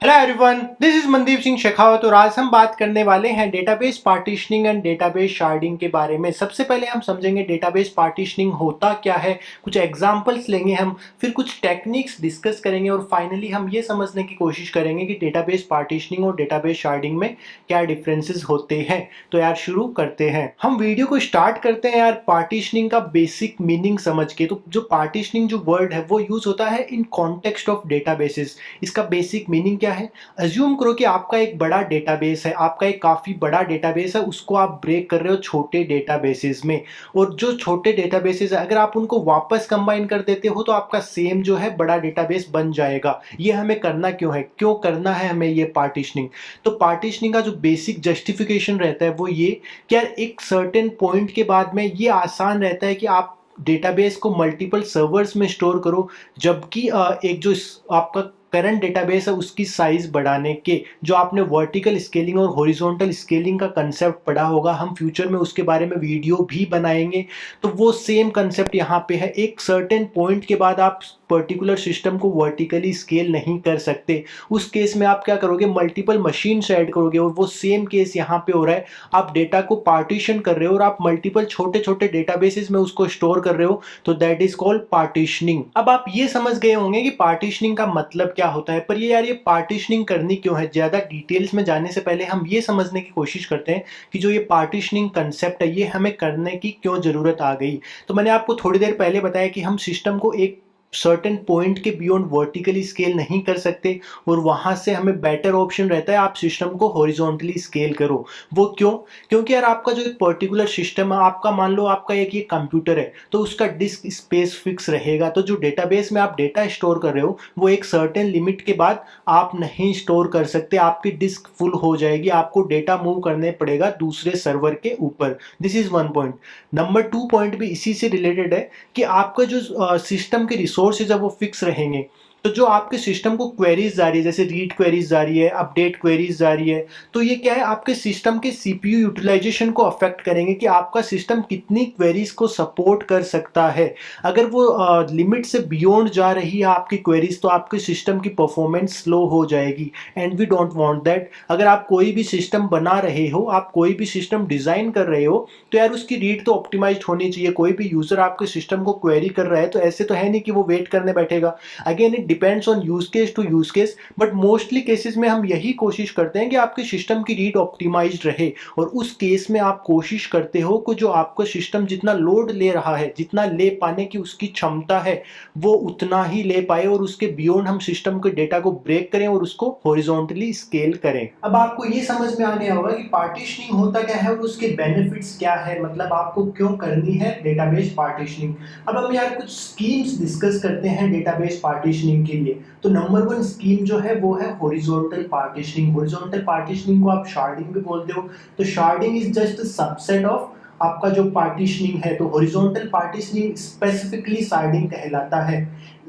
Hello everyone, this is Mandeep Singh Shekhawat और आज हम बात करने वाले हैं database partitioning and database sharding के बारे में। सबसे पहले हम समझेंगे डेटाबेस पार्टीशनिंग होता क्या है, कुछ एग्जांपल्स लेंगे हम, फिर कुछ टेक्निक्स डिस्कस करेंगे और फाइनली हम ये समझने की कोशिश करेंगे कि डेटाबेस पार्टीशनिंग और डेटाबेस शार्डिंग में क्या डिफरेंसेस होते हैं। तो यार शुरू करते हैं। हम वीडियो को स्टार्ट करते हैं यार पार्टीशनिंग का बेसिक मीनिंग समझ के। तो जो पार्टीशनिंग जो वर्ड है वो यूज होता है इन कॉन्टेक्स्ट ऑफ डेटाबेसेस। इसका बेसिक मीनिंग क्या है? अज्यूम करो कि आपका एक बड़ा डेटाबेस है, आपका एक काफ़ी बड़ा डेटाबेस है, उसको आप ब्रेक कर रहे हो छोटे डेटाबेसेस में। और जो छोटे डेटाबेसेस है अगर आप उनको वापस कंबाइन कर देते हो तो आपका सेम जो है बड़ा डेटाबेस बन जाएगा। ये हमें करना क्यों है, क्यों करना है हमें ये पार्टीशनिंग? तो पार्टीशनिंग का जो बेसिक जस्टिफिकेशन रहता है वो ये कि यार एक सर्टेन पॉइंट के बाद में ये आसान रहता है कि आप डेटाबेस को मल्टीपल सर्वर्स में स्टोर करो, जबकि एक जो आपका करंट डेटाबेस है उसकी साइज बढ़ाने के जो आपने वर्टिकल स्केलिंग और हॉरिजॉन्टल स्केलिंग का कंसेप्ट पढ़ा होगा, हम फ्यूचर में उसके बारे में वीडियो भी बनाएंगे। तो वो सेम कंसेप्ट यहाँ पे है। एक सर्टेन पॉइंट के बाद आप पर्टिकुलर सिस्टम को वर्टिकली स्केल नहीं कर सकते। उस केस में आप क्या करोगे, मल्टीपल मशीन से ऐड करोगे। और वो सेम केस यहाँ पे हो रहा है, आप डेटा को पार्टीशन कर रहे हो और आप मल्टीपल छोटे छोटे डेटाबेसेस में उसको स्टोर कर रहे हो। तो दैट इज कॉल्ड पार्टीशनिंग। अब आप ये समझ गए होंगे कि पार्टीशनिंग का मतलब क्या होता है, पर ये यार ये पार्टीशनिंग करनी क्यों है? ज्यादा डिटेल्स में जाने से पहले हम ये समझने की कोशिश करते हैं कि जो ये पार्टीशनिंग कंसेप्ट है ये हमें करने की क्यों जरूरत आ गई। तो मैंने आपको थोड़ी देर पहले बताया कि हम सिस्टम को एक सर्टेन पॉइंट के बियॉन्ड वर्टिकली स्केल नहीं कर सकते और वहां से हमें बेटर ऑप्शन रहता है आप सिस्टम को हॉरिजॉन्टली स्केल करो। वो क्यों? क्योंकि यार आपका जो एक पर्टिकुलर सिस्टम है, आपका मान लो आपका एक ये कंप्यूटर है तो उसका डिस्क स्पेस फिक्स रहेगा। तो जो डेटाबेस में आप डेटा स्टोर कर रहे हो वो एक सर्टेन लिमिट के बाद आप नहीं स्टोर कर सकते, आपकी डिस्क फुल हो जाएगी, आपको डेटा मूव करने पड़ेगा दूसरे सर्वर के ऊपर। This is one point. Number two point भी इसी से रिलेटेड है कि आपका जो सिस्टम के रिसोर्सेज है वो फिक्स रहेंगे। तो जो आपके सिस्टम को क्वेरीज जा रही है, जैसे रीड क्वेरीज जा रही है, अपडेट क्वेरीज जा रही है, तो ये क्या है, आपके सिस्टम के सीपीयू यूटिलाइजेशन को अफेक्ट करेंगे कि आपका सिस्टम कितनी क्वेरीज को सपोर्ट कर सकता है। अगर वो लिमिट से बियॉन्ड जा रही है आपकी क्वेरीज तो आपके सिस्टम की परफॉर्मेंस स्लो हो जाएगी and we don't want that. अगर आप कोई भी सिस्टम बना रहे हो, आप कोई भी सिस्टम डिजाइन कर रहे हो, तो यार उसकी रीड तो ऑप्टिमाइज्ड होनी चाहिए। कोई भी यूजर आपके सिस्टम को क्वेरी कर रहा है तो ऐसे तो है नहीं कि वो वेट करने बैठेगा। Again it depends on use case to use case, but mostly cases में हम यही कोशिश करते हैं कि आपके सिस्टम की रीड ऑप्टिमाइज्ड रहे। और उस केस में आप कोशिश करते हो कि जो आपका सिस्टम जितना लोड ले रहा है, जितना ले पाने की उसकी क्षमता है, वो उतना ही ले पाए और उसके बियॉन्ड हम सिस्टम के डेटा को ब्रेक करें और उसको हॉरिजॉन्टली स्केल करें। अब आपको ये समझ में आ गया होगा कि पार्टीशनिंग होता क्या है और उसके बेनिफिट्स क्या है, मतलब आपको क्यों करनी है डेटाबेस पार्टीशनिंग। अब हम यार कुछ स्कीम्स डिस्कस करते हैं डेटाबेस पार्टीशनिंग के लिए। तो नंबर वन स्कीम जो है वो है हॉरिजॉन्टल पार्टीशनिंग। हॉरिजॉन्टल पार्टीशनिंग को आप शार्डिंग भी बोलते हो। तो sharding is just subset of आपका जो पार्टीशनिंग है। तो हॉरिजॉन्टल पार्टीशनिंग स्पेसिफिकली शार्डिंग कहलाता है।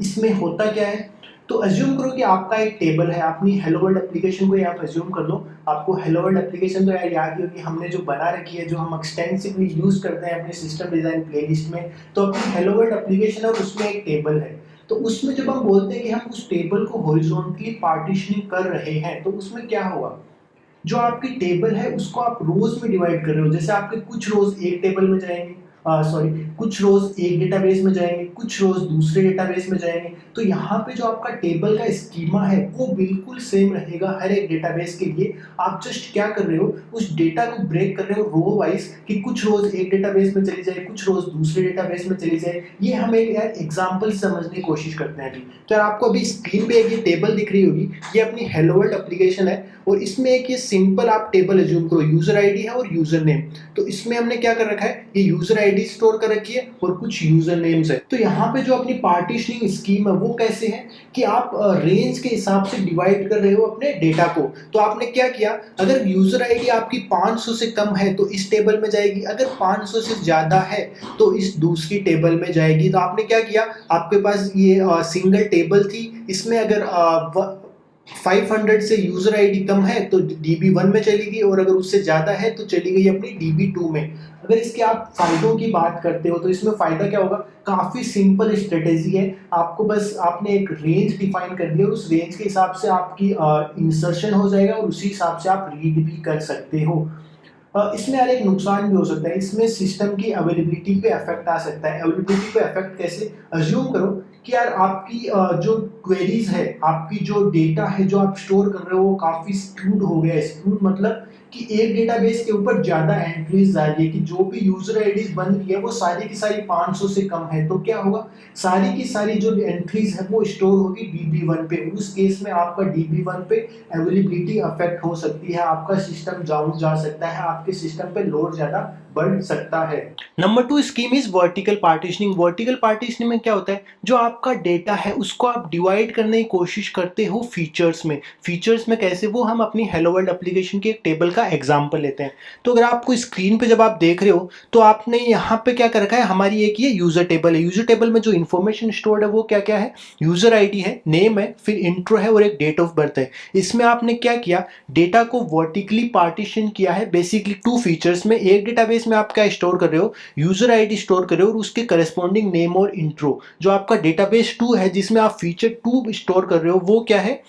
इसमें होता क्या है, तो अज्यूम करो कि आपका एक टेबल है, अपनी हेलो वर्ल्ड एप्लीकेशन को ही आप अज्यूम कर लो। आपको हेलो वर्ल्ड एप्लीकेशन तो यार याद ही होगी, हमने जो बना रखी है, जो हम एक्सटेंसिवली यूज करते हैं अपने सिस्टम डिजाइन प्लेलिस्ट में। तो अपनी हेलो वर्ल्ड एप्लीकेशन है और उसमें एक टेबल है। तो उसमें जब हम बोलते हैं कि हम उस टेबल को हॉरिजॉन्टली पार्टीशनिंग कर रहे हैं तो उसमें क्या होगा, जो आपकी टेबल है उसको आप रोज में डिवाइड कर रहे हो। जैसे आपके कुछ रोज एक टेबल में जाएंगे, सॉरी, कुछ रोज एक डेटाबेस में जाएंगे, कुछ रोज दूसरे डेटाबेस में जाएंगे। तो यहाँ पे जो आपका टेबल का स्कीमा है वो बिल्कुल सेम रहेगा हर एक डेटाबेस के लिए। आप जस्ट क्या कर रहे हो, उस डेटा को ब्रेक कर रहे हो रो वाइज, कि कुछ रोज एक डेटाबेस में चली जाए, कुछ रोज दूसरे डेटाबेस में चली जाए। ये हम एक यार एग्जांपल समझने की कोशिश करते हैं अभी। तो यार आपको अभी स्क्रीन पे एक ये टेबल दिख रही होगी, ये अपनी हेलो वर्ल्ड एप्लीकेशन है और इसमें एक ये सिंपल आप टेबल एज्यूम करो, यूजर आईडी है और यूजर नेम। तो इसमें हमने क्या कर रखा है, ये यूजर आईडी स्टोर कर रखी है और कुछ यूजर नेम्स है। तो यहाँ पे जो अपनी पार्टीशनिंग स्कीम है वो कैसे है कि आप रेंज के हिसाब से डिवाइड कर रहे हो अपने डेटा को। तो आपने क्या किया, अगर यूजर आईडी आपकी 500 से कम है तो इस टेबल में जाएगी, अगर 500 से ज्यादा है तो इस दूसरी टेबल में जाएगी। तो आपने क्या किया, आपके पास ये सिंगल टेबल थी, इसमें अगर 500 से यूजर आईडी कम है तो DB1 में चली गई, और अगर उससे ज़्यादा है तो चली गई अपनी DB2 में। अगर इसके आप फायदों की बात करते हो तो इसमें फ़ायदा क्या होगा, काफ़ी सिंपल स्ट्रेटेजी है। आपको बस आपने एक रेंज डिफाइन कर दिया, उस रेंज के हिसाब से आपकी इंसर्शन हो जाएगा और उसी हिसाब से आप रीड भी कर सकते हो। इसमें यार एक नुकसान भी हो सकता है, इसमें सिस्टम की अवेलेबिलिटी पे इफेक्ट आ सकता है। अवेलेबिलिटी पे इफेक्ट कैसे, अज्यूम करो कि यार आपकी जो क्वेरीज है, आपकी जो डेटा है जो आप स्टोर कर रहे हो वो काफ़ी स्क्यूड हो गया है। स्क्यूड मतलब कि एक डेटाबेस के ऊपर ज़्यादा एंट्रीज आ रही है, कि जो भी यूजर आईडीज बन रही है वो सारी की सारी 500 से कम है, तो क्या होगा, सारी की सारी जो एंट्रीज है वो स्टोर होगी DB1 पे। उस केस में आपका DB1 पे अवेलेबिलिटी अफेक्ट हो सकती है, आपका सिस्टम डाउन जा सकता है, आपके सिस्टम पे लोड ज़्यादा बढ़ सकता है। Number 2 scheme is vertical partitioning. Vertical partitioning में क्या होता है, जो आपका डेटा है उसको आप डिवाइड करने की कोशिश करते हो फीचर्स में। फीचर्स में कैसे, वो हम अपनी हेलो वर्ल्ड एप्लीकेशन की एक टेबल का एग्जांपल लेते हैं। तो अगर आपको स्क्रीन पे जब आप देख रहे हो तो आपने यहाँ पे क्या कर रखा है, हमारी एक ये यूजर टेबल है। यूजर टेबल में जो इन्फॉर्मेशन स्टोर्ड है वो क्या क्या है, यूजर आईडी है, नेम है, फिर इंट्रो है और एक डेट ऑफ बर्थ है। इसमें आपने क्या किया, डेटा को वर्टिकली पार्टीशन किया है बेसिकली 2 फीचर्स में। एक डेटाबेस में आप क्या स्टोर कर रहे हो, यूजर आईडी स्टोर कर रहे हो और उसके करस्पॉन्डिंग नेम और इंट्रो। जो आपका डेटाबेस 2 है जिसमें आप फीचर 2 स्टोर कर रहे हो वो क्या है,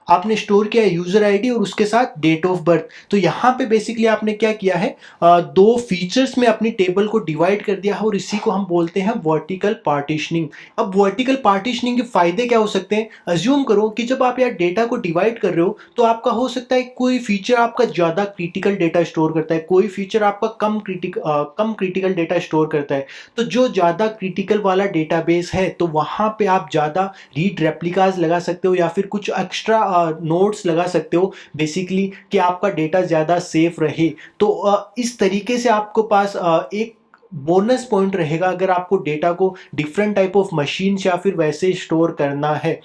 आपने स्टोर किया है यूजर आईडी और उसके साथ डेट ऑफ बर्थ। तो यहाँ पे बेसिकली आपने क्या किया है, दो फीचर्स में अपनी टेबल को डिवाइड कर दिया है और इसी को हम बोलते हैं वर्टिकल पार्टीशनिंग। अब वर्टिकल पार्टीशनिंग के फायदे क्या हो सकते हैं, अज्यूम करो कि जब आप यार डेटा को डिवाइड कर रहे हो तो आपका हो सकता है कोई फीचर आपका ज़्यादा क्रिटिकल डेटा स्टोर करता है, कोई फीचर आपका कम क्रिटिकल डेटा स्टोर करता है। तो जो ज़्यादा क्रिटिकल वाला डेटाबेस है तो वहाँ पे आप ज़्यादा रीड रेप्लिकाज लगा सकते हो या फिर कुछ एक्स्ट्रा नोट्स लगा सकते हो बेसिकली, कि आपका डेटा ज़्यादा सेफ रहे। तो इस तरीके से आपको पास एक बोनस पॉइंट रहेगा अगर आपको डेटा को डिफरेंट टाइप ऑफ मशीन या फिर वैसे स्टोर करना है।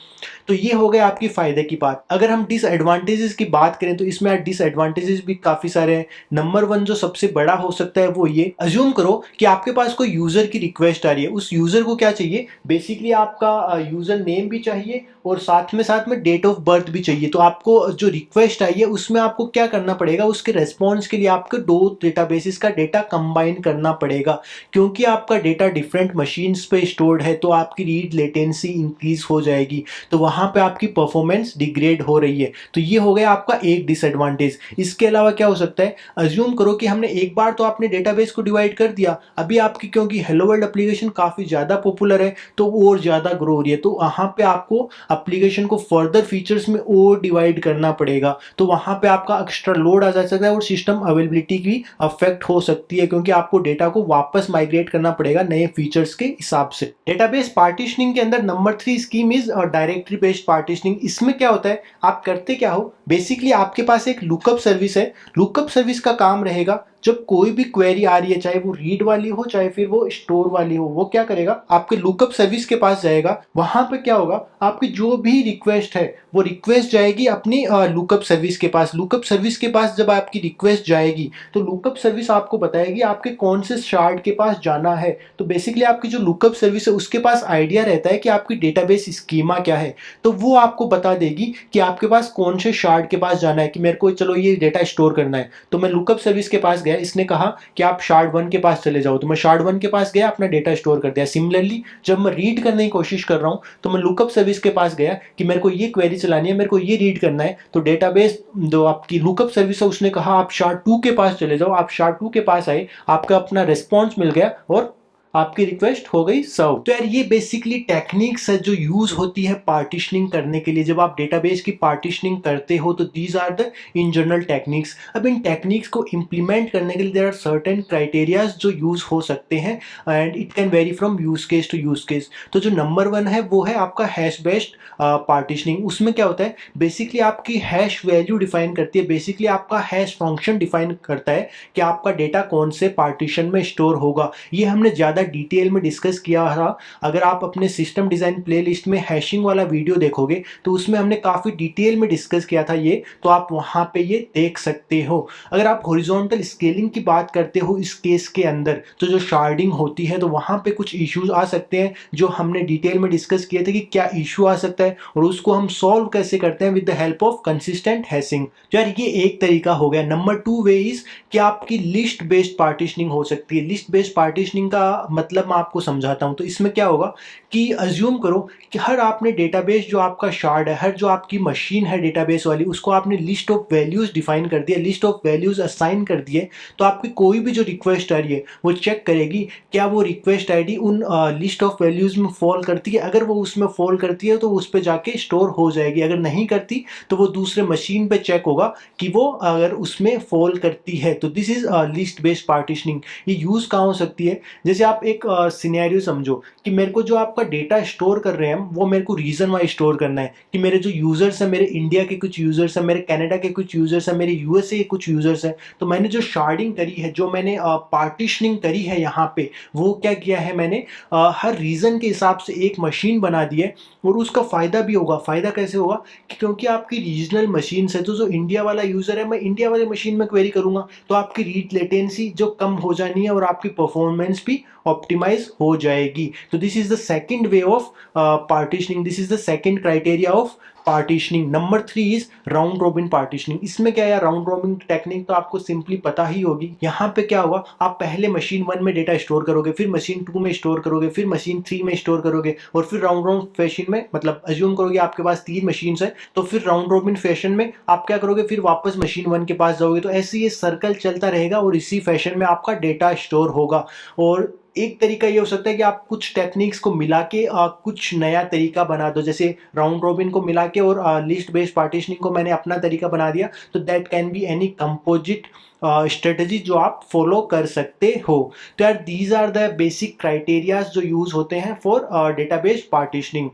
तो ये हो गया आपकी फ़ायदे की बात। अगर हम डिसएडवांटेजेस की बात करें तो इसमें डिसएडवांटेजेस भी काफ़ी सारे हैं। नंबर 1 जो सबसे बड़ा हो सकता है वो ये, अज्यूम करो कि आपके पास कोई यूज़र की रिक्वेस्ट आ रही है। उस यूज़र को क्या चाहिए, बेसिकली आपका यूज़र नेम भी चाहिए और साथ में डेट ऑफ बर्थ भी चाहिए। तो आपको जो रिक्वेस्ट आई है उसमें आपको क्या करना पड़ेगा, उसके रेस्पॉन्स के लिए आपको 2 डेटाबेसेस का डेटा कंबाइन करना पड़ेगा। क्योंकि आपका डेटा डिफरेंट मशीन्स पे स्टोर्ड है तो आपकी रीड लेटेंसी इंक्रीज हो जाएगी, तो वहाँ पे आपकी परफॉर्मेंस डिग्रेड हो रही है। तो ये हो गया आपका एक डिसएडवांटेज। इसके अलावा क्या हो सकता है, अज्यूम करो कि हमने एक बार तो आपने डेटाबेस को डिवाइड कर दिया, अभी आपकी क्योंकि हेलो वर्ल्ड एप्लीकेशन काफ़ी ज़्यादा पॉपुलर है तो वो और ज़्यादा ग्रो हो रही है, तो वहाँ पे आपको एप्लीकेशन को फर्दर फीचर्स में और डिवाइड करना पड़ेगा। तो वहाँ पे आपका एक्स्ट्रा लोड आ जा सकता है और सिस्टम अवेलेबिलिटी की अफेक्ट हो सकती है, क्योंकि आपको डेटा को वापस माइग्रेट करना पड़ेगा नए फीचर्स के हिसाब से। डेटाबेस पार्टीशनिंग के अंदर number 3 scheme is directory based partitioning. इसमें क्या होता है, आप करते क्या हो, बेसिकली आपके पास एक लुकअप सर्विस है। लुकअप सर्विस का काम रहेगा, जब कोई भी क्वेरी आ रही है, चाहे वो रीड वाली हो चाहे फिर वो स्टोर वाली हो, वो क्या करेगा, आपके लुकअप सर्विस के पास जाएगा। वहां पे क्या होगा, आपकी जो भी रिक्वेस्ट है वो रिक्वेस्ट जाएगी अपनी लुकअप सर्विस के पास। लुकअप सर्विस के पास जब आपकी रिक्वेस्ट जाएगी तो लुकअप सर्विस आपको बताएगी आपके कौन से शार्ड के पास जाना है। तो बेसिकली आपकी जो लुकअप सर्विस है उसके पास आइडिया रहता है कि आपकी डेटाबेस स्कीमा क्या है, तो वो आपको बता देगी कि आपके पास कौन से शार्ड के पास जाना है। कि मेरे को चलो ये डेटा स्टोर करना है, तो मैं लुकअप सर्विस के पास गया, इसने कहा कि आप शार्ड 1 के पास चले जाओ, तो मैं शार्ड 1 के पास गया, अपना डेटा स्टोर कर दिया। सिमिलरली जब मैं रीड करने की कोशिश कर रहा हूं तो मैं लुकअप सर्विस के पास गया कि मेरे को ये क्वेरी चलानी है, मेरे को ये रीड करना है, तो डेटाबेस जो आपकी लुकअप सर्विस है उसने कहा आप शार्ड 2 के पास चले जाओ। आप शार्ड 2 के पास आए, आपका अपना रिस्पॉन्स मिल गया और आपकी रिक्वेस्ट हो गई सर्व। तो यार ये बेसिकली टेक्निक्स है जो यूज होती है पार्टीशनिंग करने के लिए। जब आप डेटाबेस की पार्टीशनिंग करते हो तो these are the in general techniques. अब इन टेक्निक्स को इम्प्लीमेंट करने के लिए देयर आर सर्टेन क्राइटेरियाज जो यूज हो सकते हैं and it can vary from use case to use case. तो जो नंबर 1 है वो है आपका हैश बेस्ड पार्टीशनिंग। उसमें क्या होता है, बेसिकली आपकी हैश वैल्यू डिफाइन करती है, बेसिकली आपका हैश फंक्शन डिफाइन करता है कि आपका डेटा कौन से पार्टीशन में स्टोर होगा। ये हमने ज़्यादा डिटेल में डिस्कस किया था। अगर आप अपने सिस्टम डिज़ाइन प्लेलिस्ट में हैशिंग वाला वीडियो देखोगे तो उसमें हमने काफ़ी डिटेल में डिस्कस किया था ये, तो आप वहाँ पे ये देख सकते हो। अगर आप हॉरिजॉन्टल स्केलिंग की बात करते हो इस केस के अंदर, तो जो शार्डिंग होती है तो वहाँ पे कुछ इश्यूज आ सकते हैं जो हमने डिटेल में डिस्कस किए थे कि क्या इशू आ सकता है और उसको हम सॉल्व कैसे करते हैं with the help of consistent hashing. तो यार ये एक तरीका हो गया। नंबर 2 वे इज कि आपकी लिस्ट बेस्ड पार्टीशनिंग हो सकती है। लिस्ट बेस्ड पार्टीशनिंग का मतलब मैं आपको समझाता हूँ। तो इसमें क्या होगा कि अज्यूम करो कि हर आपने डेटाबेस जो आपका शार्ड है, हर जो आपकी मशीन है डेटाबेस वाली, उसको आपने लिस्ट ऑफ वैल्यूज डिफाइन कर दिया, लिस्ट ऑफ वैल्यूज असाइन कर दिए। तो आपकी कोई भी जो रिक्वेस्ट आ रही है वो चेक करेगी क्या वो रिक्वेस्ट आईडी उन लिस्ट ऑफ वैल्यूज में फॉल करती है। अगर वो उसमें फॉल करती है तो उस पर जाके स्टोर हो जाएगी, अगर नहीं करती तो वो दूसरे मशीन पे चेक होगा कि वो अगर उसमें फॉल करती है। तो this is list based partitioning. ये यूज कहाँ हो सकती है? जैसे आप एक सिनेरियो समझो कि मेरे को जो आपका डेटा स्टोर कर रहे हैं हम, वो मेरे को रीजन वाइज स्टोर करना है कि मेरे जो यूजर्स हैं, मेरे इंडिया के कुछ यूजर्स हैं, मेरे कनाडा के कुछ यूजर्स हैं, मेरे यूएसए के कुछ यूजर्स हैं। तो मैंने जो शार्डिंग करी है, जो मैंने पार्टीशनिंग करी है यहाँ पे, वो क्या किया है मैंने, हर रीजन के हिसाब से एक मशीन बना दी है। और उसका फ़ायदा भी होगा। फ़ायदा कैसे होगा कि क्योंकि आपकी रीजनल मशीन है, तो जो इंडिया वाला यूज़र है, मैं इंडिया वाले मशीन में क्वेरी करूँगा तो आपकी रीड लेटेंसी जो कम हो जानी है और आपकी परफॉर्मेंस भी ऑप्टिमाइज हो जाएगी। तो this is the second way of partitioning, this is the second criteria of partitioning. Number 3 is round robin partitioning. इसमें क्या है, राउंड रॉबिन टेक्निक तो आपको सिंपली पता ही होगी। यहाँ पे क्या होगा, आप पहले मशीन 1 में डेटा स्टोर करोगे, फिर मशीन 2 में स्टोर करोगे, फिर मशीन 3 में स्टोर करोगे और फिर राउंड रॉबिन फैशन में, मतलब अज्यूम करोगे आपके पास 3 मशीन है तो फिर राउंड रॉबिन फैशन में आप क्या करोगे, फिर वापस मशीन 1 के पास जाओगे। तो ऐसे ये सर्कल चलता रहेगा और इसी फैशन में आपका डेटा स्टोर होगा। और एक तरीका ये हो सकता है कि आप कुछ टेक्निक्स को मिला के कुछ नया तरीका बना दो, जैसे राउंड रॉबिन को मिला के और लिस्ट बेस्ड पार्टीशनिंग को मैंने अपना तरीका बना दिया। तो that can be any composite strategy जो आप फॉलो कर सकते हो। तो यार these are the basic criterias जो यूज होते हैं फॉर डेटाबेस पार्टीशनिंग।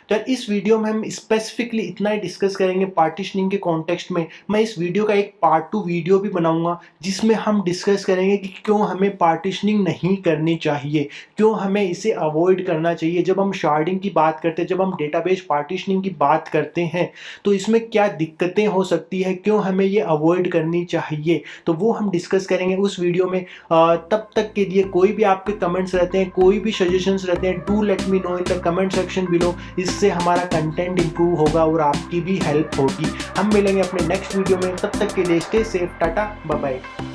तो यार इस वीडियो में हम स्पेसिफिकली इतना ही डिस्कस करेंगे पार्टीशनिंग के कॉन्टेक्स्ट में। मैं इस वीडियो का एक पार्ट 2 वीडियो भी बनाऊंगा जिसमें हम डिस्कस करेंगे कि क्यों हमें पार्टीशनिंग नहीं करनी चाहिए, क्यों हमें इसे अवॉइड करना चाहिए। जब हम शार्डिंग की बात करते हैं, जब हम डेटाबेस पार्टीशनिंग की बात करते हैं तो इसमें क्या दिक्कतें हो सकती है, क्यों हमें ये अवॉइड करनी चाहिए, तो वो हम डिस्कस करेंगे उस वीडियो में। तब तक के लिए कोई भी आपके कमेंट्स रहते हैं, कोई भी सजेशंस रहते हैं, do let me know in the comment section below. इससे हमारा कंटेंट इंप्रूव होगा और आपकी भी हेल्प होगी। हम मिलेंगे अपने नेक्स्ट वीडियो में, तब तक के लिए stay safe, tata bye bye.